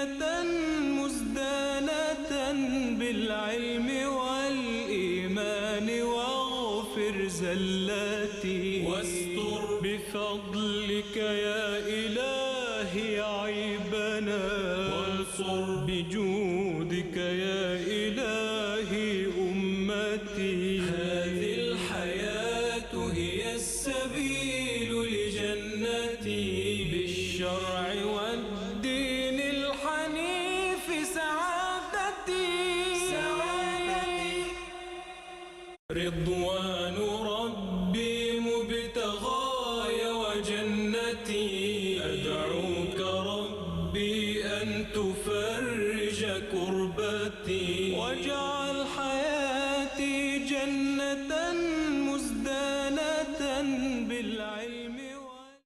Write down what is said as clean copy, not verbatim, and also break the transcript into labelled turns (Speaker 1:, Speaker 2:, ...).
Speaker 1: جنة مزدانة بالعلم والإيمان، واغفر زلاتي واستر بفضلك يا إلهي عيبنا، وانصر بجودك يا إلهي أمتي. هذه الحياة هي السبيل لجنتي، بالشرع والدين الحنيف سعادتي. رضوان ربي مبتغاي وجنتي، أدعوك ربي أن تفرج كربتي، واجعل حياتي جنة